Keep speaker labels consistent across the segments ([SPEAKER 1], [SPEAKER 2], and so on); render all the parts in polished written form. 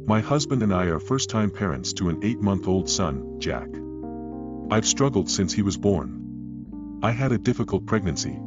[SPEAKER 1] My husband and I are first-time parents to an 8-month-old son, Jack. I've struggled since he was born. I had a difficult pregnancy.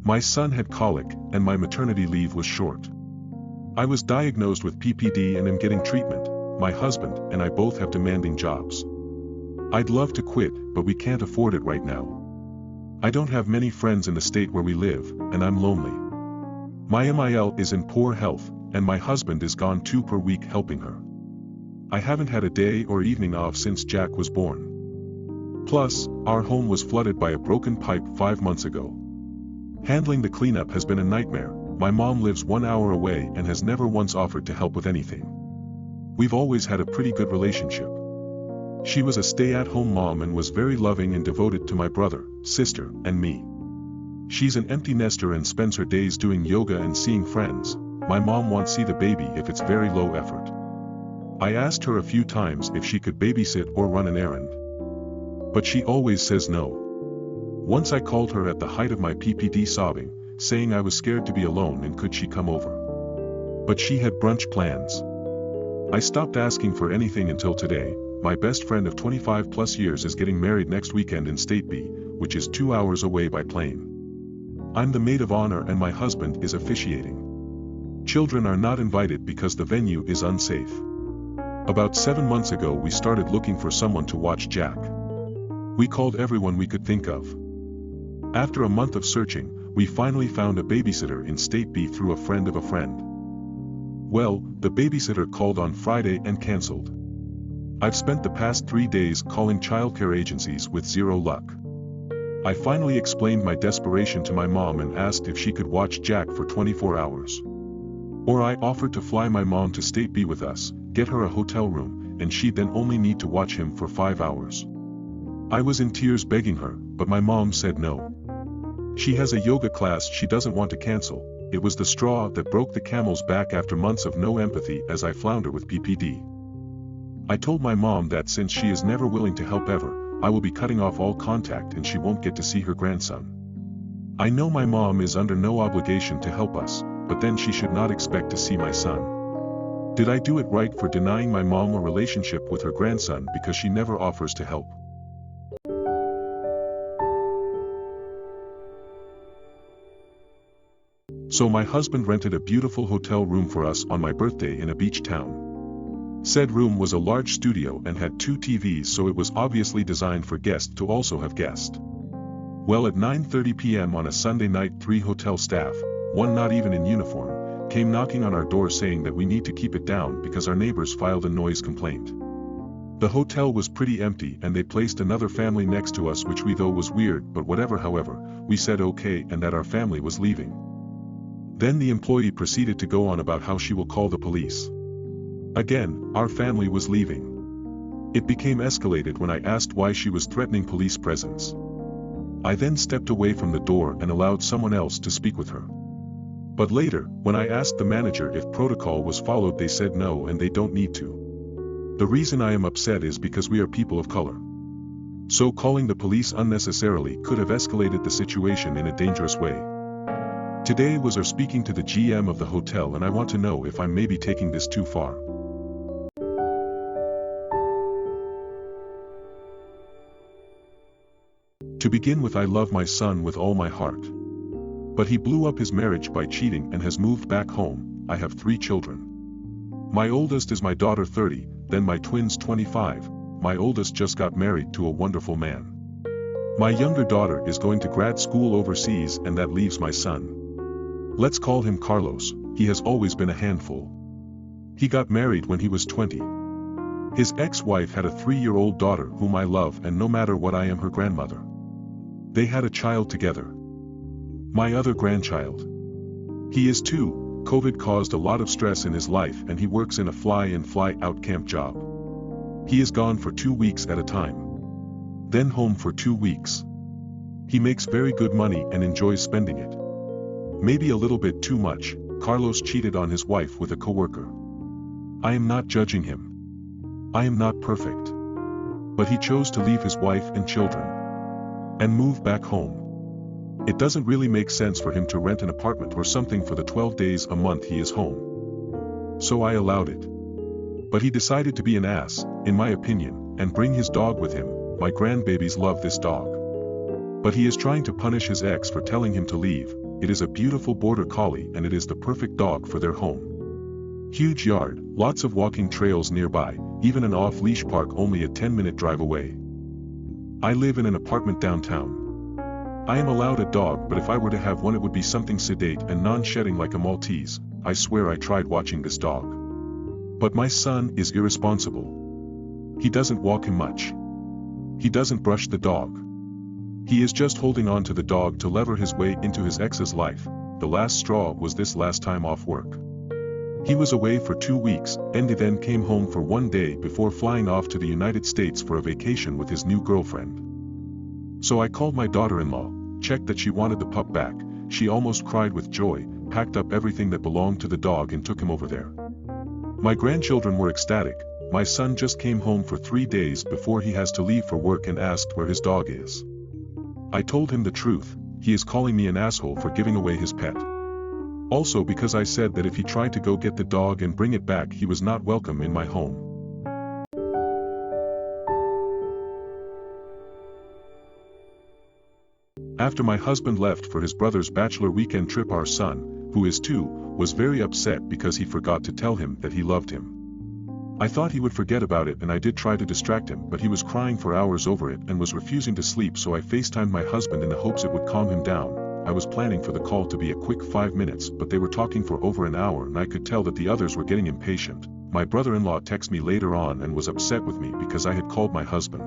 [SPEAKER 1] My son had colic, and my maternity leave was short. I was diagnosed with PPD and am getting treatment. My husband and I both have demanding jobs. I'd love to quit, but we can't afford it right now. I don't have many friends in the state where we live, and I'm lonely. My MIL is in poor health, and my husband is gone 2 per week helping her. I haven't had a day or evening off since Jack was born. Plus, our home was flooded by a broken pipe 5 months ago. Handling the cleanup has been a nightmare. My mom lives 1 hour away and has never once offered to help with anything. We've always had a pretty good relationship. She was a stay-at-home mom and was very loving and devoted to my brother, sister, and me. She's an empty nester and spends her days doing yoga and seeing friends. My mom won't see the baby if it's very low effort. I asked her a few times if she could babysit or run an errand. But she always says no. Once I called her at the height of my PPD sobbing, saying I was scared to be alone and could she come over. But she had brunch plans. I stopped asking for anything until today. My best friend of 25 plus years is getting married next weekend in State B, which is 2 hours away by plane. I'm the maid of honor and my husband is officiating. Children are not invited because the venue is unsafe. About 7 months ago we started looking for someone to watch Jack. We called everyone we could think of. After a month of searching, we finally found a babysitter in State B through a friend of a friend. Well, the babysitter called on Friday and cancelled. I've spent the past 3 days calling childcare agencies with zero luck. I finally explained my desperation to my mom and asked if she could watch Jack for 24 hours. Or I offered to fly my mom to State B with us, get her a hotel room, and she'd then only need to watch him for 5 hours. I was in tears begging her, but my mom said no. She has a yoga class she doesn't want to cancel. It was the straw that broke the camel's back after months of no empathy as I flounder with PPD. I told my mom that since she is never willing to help ever, I will be cutting off all contact and she won't get to see her grandson. I know my mom is under no obligation to help us, but then she should not expect to see my son. Did I do it right for denying my mom a relationship with her grandson because she never offers to help? So my husband rented a beautiful hotel room for us on my birthday in a beach town. Said room was a large studio and had 2 TVs, so it was obviously designed for guests to also have guests. Well, at 9:30 p.m. on a Sunday night, 3 hotel staff, one not even in uniform, came knocking on our door saying that we need to keep it down because our neighbors filed a noise complaint. The hotel was pretty empty and they placed another family next to us, which we thought was weird, but whatever. However, we said okay and that our family was leaving. Then the employee proceeded to go on about how she will call the police. Again, our family was leaving. It became escalated when I asked why she was threatening police presence. I then stepped away from the door and allowed someone else to speak with her. But later, when I asked the manager if protocol was followed, they said no and they don't need to. The reason I am upset is because we are people of color. So calling the police unnecessarily could have escalated the situation in a dangerous way. Today was our speaking to the GM of the hotel and I want to know if I'm maybe taking this too far. To begin with, I love my son with all my heart. But he blew up his marriage by cheating and has moved back home. I have 3 children. My oldest is my daughter 30, then my twins 25, my oldest just got married to a wonderful man. My younger daughter is going to grad school overseas and that leaves my son. Let's call him Carlos. He has always been a handful. He got married when he was 20. His ex-wife had a 3-year-old daughter whom I love, and no matter what, I am her grandmother. They had a child together. My other grandchild. He is 2. COVID caused a lot of stress in his life and he works in a fly-in fly-out camp job. He is gone for 2 weeks at a time. Then home for 2 weeks. He makes very good money and enjoys spending it. Maybe a little bit too much. Carlos cheated on his wife with a coworker. I am not judging him. I am not perfect. But he chose to leave his wife and children and move back home. It doesn't really make sense for him to rent an apartment or something for the 12 days a month he is home. So I allowed it. But he decided to be an ass, in my opinion, and bring his dog with him. My grandbabies love this dog. But he is trying to punish his ex for telling him to leave. It is a beautiful border collie and it is the perfect dog for their home. Huge yard, lots of walking trails nearby, even an off-leash park only a 10-minute drive away. I live in an apartment downtown. I am allowed a dog, but if I were to have one it would be something sedate and non-shedding like a Maltese. I swear I tried watching this dog. But my son is irresponsible. He doesn't walk him much. He doesn't brush the dog. He is just holding on to the dog to lever his way into his ex's life. The last straw was this last time off work. He was away for 2 weeks, and he then came home for 1 day before flying off to the United States for a vacation with his new girlfriend. So I called my daughter-in-law, checked that she wanted the pup back. She almost cried with joy, packed up everything that belonged to the dog and took him over there. My grandchildren were ecstatic. My son just came home for 3 days before he has to leave for work and asked where his dog is. I told him the truth. He is calling me an asshole for giving away his pet. Also because I said that if he tried to go get the dog and bring it back he was not welcome in my home. After my husband left for his brother's bachelor weekend trip, our son, who is 2, was very upset because he forgot to tell him that he loved him. I thought he would forget about it and I did try to distract him, but he was crying for hours over it and was refusing to sleep, so I FaceTimed my husband in the hopes it would calm him down. I was planning for the call to be a quick 5 minutes, but they were talking for over an hour and I could tell that the others were getting impatient. My brother-in-law texted me later on and was upset with me because I had called my husband.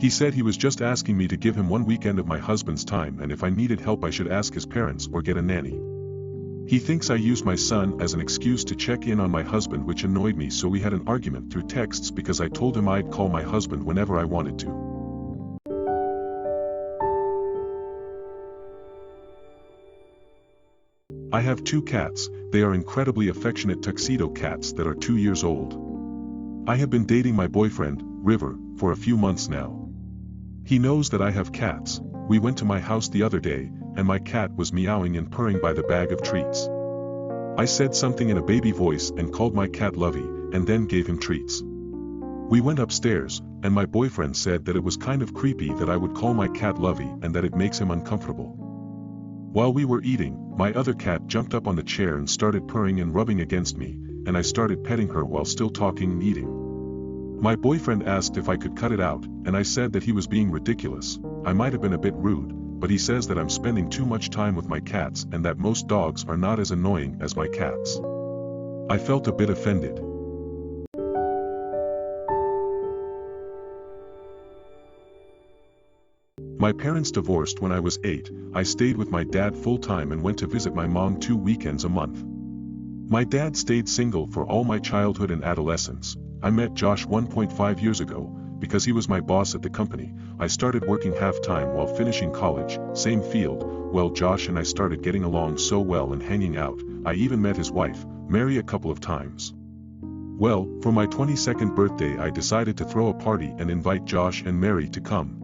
[SPEAKER 1] He said he was just asking me to give him 1 weekend of my husband's time and if I needed help I should ask his parents or get a nanny. He thinks I used my son as an excuse to check in on my husband, which annoyed me, so we had an argument through texts because I told him I'd call my husband whenever I wanted to. I have 2 cats. They are incredibly affectionate tuxedo cats that are 2 years old. I have been dating my boyfriend, River, for a few months now. He knows that I have cats. We went to my house the other day, and my cat was meowing and purring by the bag of treats. I said something in a baby voice and called my cat Lovey, and then gave him treats. We went upstairs, and my boyfriend said that it was kind of creepy that I would call my cat Lovey and that it makes him uncomfortable. While we were eating, my other cat jumped up on the chair and started purring and rubbing against me, and I started petting her while still talking and eating. My boyfriend asked if I could cut it out, and I said that he was being ridiculous. I might have been a bit rude, but he says that I'm spending too much time with my cats and that most dogs are not as annoying as my cats. I felt a bit offended. My parents divorced when I was 8. I stayed with my dad full-time and went to visit my mom 2 weekends a month. My dad stayed single for all my childhood and adolescence. I met Josh 1.5 years ago, because he was my boss at the company. I started working half-time while finishing college, same field. Well, Josh and I started getting along so well and hanging out. I even met his wife, Mary, a couple of times. Well, for my 22nd birthday I decided to throw a party and invite Josh and Mary to come.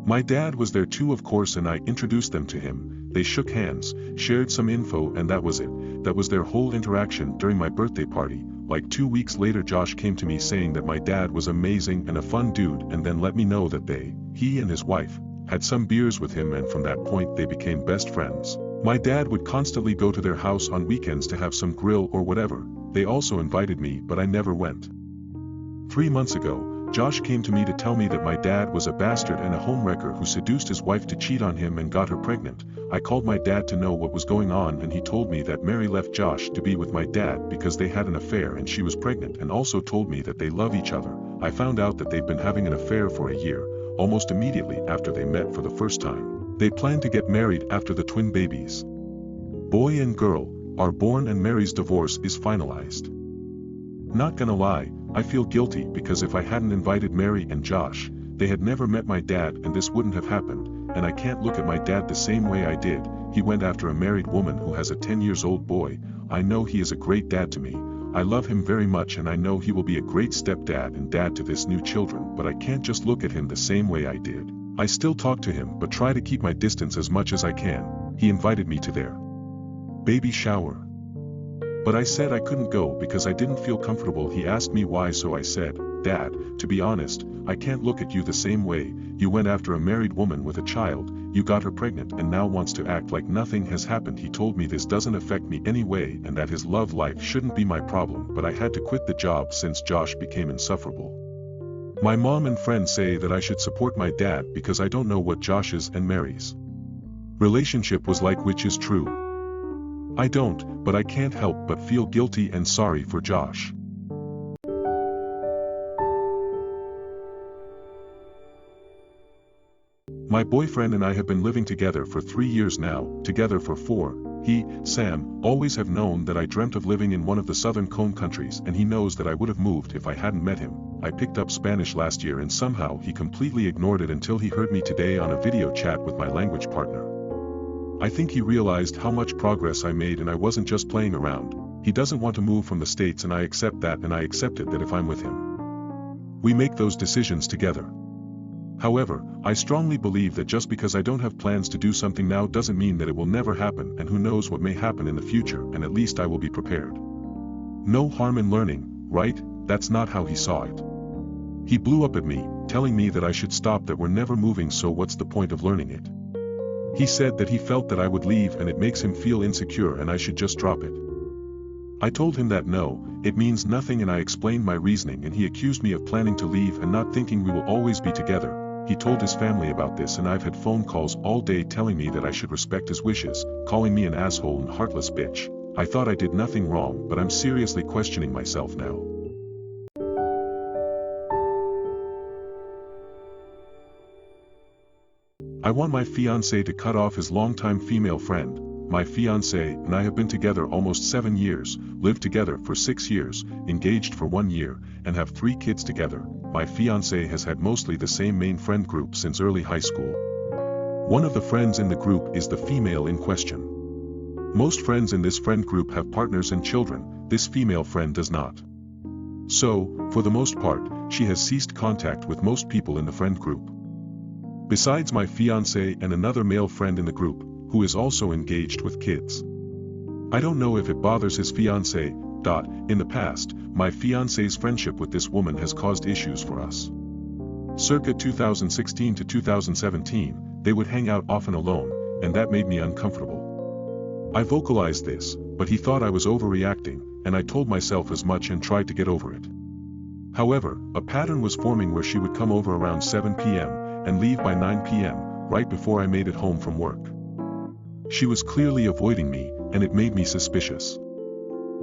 [SPEAKER 1] My dad was there too, of course, and I introduced them to him. They shook hands, shared some info, and that was it. That was their whole interaction during my birthday party. Like 2 weeks later Josh came to me saying that my dad was amazing and a fun dude, and then let me know that he and his wife, had some beers with him, and from that point they became best friends. My dad would constantly go to their house on weekends to have some grill or whatever. They also invited me, but I never went. 3 months ago, Josh came to me to tell me that my dad was a bastard and a homewrecker who seduced his wife to cheat on him and got her pregnant. I called my dad to know what was going on, and he told me that Mary left Josh to be with my dad because they had an affair and she was pregnant, and also told me that they love each other. I found out that they'd been having an affair for a year, almost immediately after they met for the first time. They planned to get married after the twin babies, boy and girl, are born, and Mary's divorce is finalized. Not gonna lie, I feel guilty because if I hadn't invited Mary and Josh, they had never met my dad and this wouldn't have happened, and I can't look at my dad the same way I did. He went after a married woman who has a 10-year-old boy. I know he is a great dad to me. I love him very much and I know he will be a great stepdad and dad to this new children, but I can't just look at him the same way I did. I still talk to him but try to keep my distance as much as I can. He invited me to their baby shower. But I said I couldn't go because I didn't feel comfortable. He asked me why, so I said, "Dad, to be honest, I can't look at you the same way. You went after a married woman with a child, you got her pregnant and now wants to act like nothing has happened." He told me this doesn't affect me anyway and that his love life shouldn't be my problem, but I had to quit the job since Josh became insufferable. My mom and friends say that I should support my dad because I don't know what Josh's and Mary's relationship was like, which is true. I don't, but I can't help but feel guilty and sorry for Josh. My boyfriend and I have been living together for 3 years now, together for 4. He, Sam, always have known that I dreamt of living in one of the southern cone countries, and he knows that I would have moved if I hadn't met him. I picked up Spanish last year and somehow he completely ignored it until he heard me today on a video chat with my language partner. I think he realized how much progress I made and I wasn't just playing around. He doesn't want to move from the States and I accept that, and I accepted that if I'm with him, we make those decisions together. However, I strongly believe that just because I don't have plans to do something now doesn't mean that it will never happen, and who knows what may happen in the future, and at least I will be prepared. No harm in learning, right? That's not how he saw it. He blew up at me, telling me that I should stop, that we're never moving, so what's the point of learning it? He said that he felt that I would leave and it makes him feel insecure and I should just drop it. I told him that no, it means nothing, and I explained my reasoning, and he accused me of planning to leave and not thinking we will always be together. He told his family about this and I've had phone calls all day telling me that I should respect his wishes, calling me an asshole and heartless bitch. I thought I did nothing wrong, but I'm seriously questioning myself now. I want my fiancé to cut off his longtime female friend. My fiancé and I have been together almost 7 years, lived together for 6 years, engaged for 1 year, and have 3 kids together. My fiancé has had mostly the same main friend group since early high school. One of the friends in the group is the female in question. Most friends in this friend group have partners and children, this female friend does not. So, for the most part, she has ceased contact with most people in the friend group. Besides my fiancé and another male friend in the group, who is also engaged with kids. I don't know if it bothers his fiancé. In the past, my fiancé's friendship with this woman has caused issues for us. Circa 2016 to 2017, they would hang out often alone, and that made me uncomfortable. I vocalized this, but he thought I was overreacting, and I told myself as much and tried to get over it. However, a pattern was forming where she would come over around 7 p.m. and leave by 9 p.m., right before I made it home from work. She was clearly avoiding me, and it made me suspicious.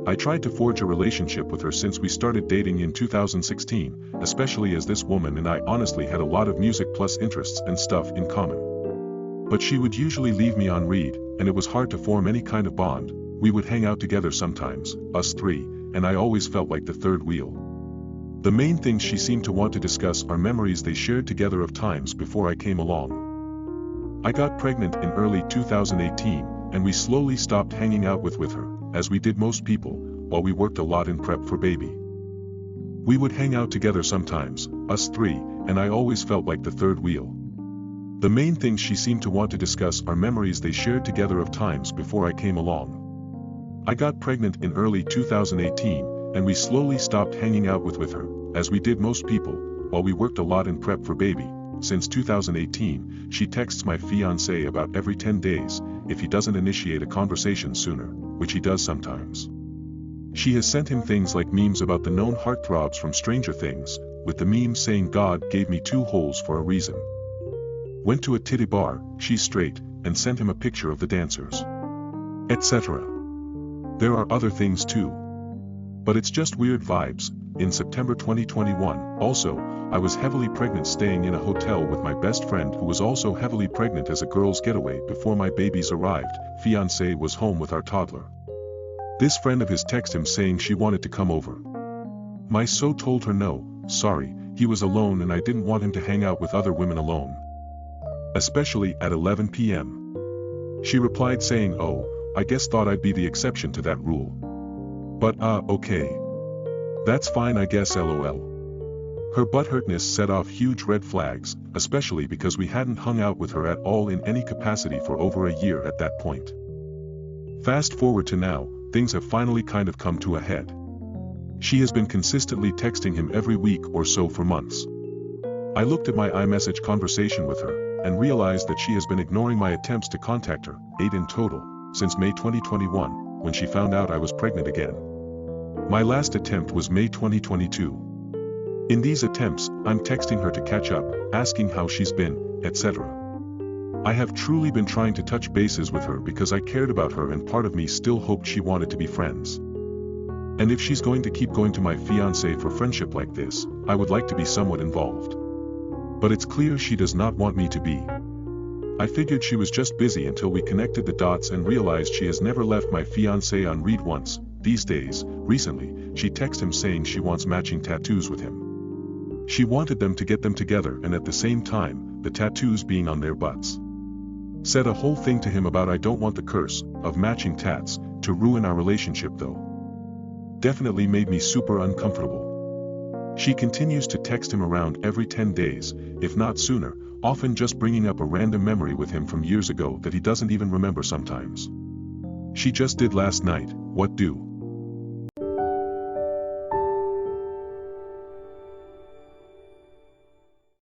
[SPEAKER 1] I tried to forge a relationship with her since we started dating in 2016, especially as this woman and I honestly had a lot of music plus interests and stuff in common. But she would usually leave me on read, and it was hard to form any kind of bond. We would hang out together sometimes, us 3, and I always felt like the third wheel. The main things she seemed to want to discuss are memories they shared together of times before I came along. I got pregnant in early 2018, and we slowly stopped hanging out with her, as we did most people, while we worked a lot in prep for baby. We would hang out together sometimes, us 3, and I always felt like the third wheel. The main things she seemed to want to discuss are memories they shared together of times before I came along. I got pregnant in early 2018, and we slowly stopped hanging out with her, as we did most people, while we worked a lot in prep for baby. Since 2018, she texts my fiancé about every 10 days, if he doesn't initiate a conversation sooner, which he does sometimes. She has sent him things like memes about the known heartthrobs from Stranger Things, with the meme saying God gave me 2 holes for a reason. Went to a titty bar, she's straight, and sent him a picture of the dancers, etc. There are other things too. But it's just weird vibes. In September 2021, also, I was heavily pregnant staying in a hotel with my best friend who was also heavily pregnant as a girl's getaway before my babies arrived. Fiancé was home with our toddler. This friend of his texted him saying she wanted to come over. My so told her no, sorry, he was alone and I didn't want him to hang out with other women alone. Especially at 11 p.m. She replied saying, oh, I guess thought I'd be the exception to that rule. But okay. That's fine I guess lol. Her butthurtness set off huge red flags, especially because we hadn't hung out with her at all in any capacity for over a year at that point. Fast forward to now, things have finally kind of come to a head. She has been consistently texting him every week or so for months. I looked at my iMessage conversation with her, and realized that she has been ignoring my attempts to contact her, 8 in total, since May 2021, when she found out I was pregnant again. My last attempt was May 2022. In these attempts, I'm texting her to catch up, asking how she's been, etc. I have truly been trying to touch bases with her because I cared about her, and part of me still hoped she wanted to be friends. And if she's going to keep going to my fiancé for friendship like this, I would like to be somewhat involved. But it's clear she does not want me to be. I figured she was just busy until we connected the dots and realized she has never left my fiancé on read once. These days, recently, she texted him saying she wants matching tattoos with him. She wanted them to get them together, and at the same time, the tattoos being on their butts. Said a whole thing to him about I don't want the curse of matching tats to ruin our relationship though. Definitely made me super uncomfortable. She continues to text him around every 10 days, if not sooner, often just bringing up a random memory with him from years ago that he doesn't even remember sometimes. She just did last night. What do?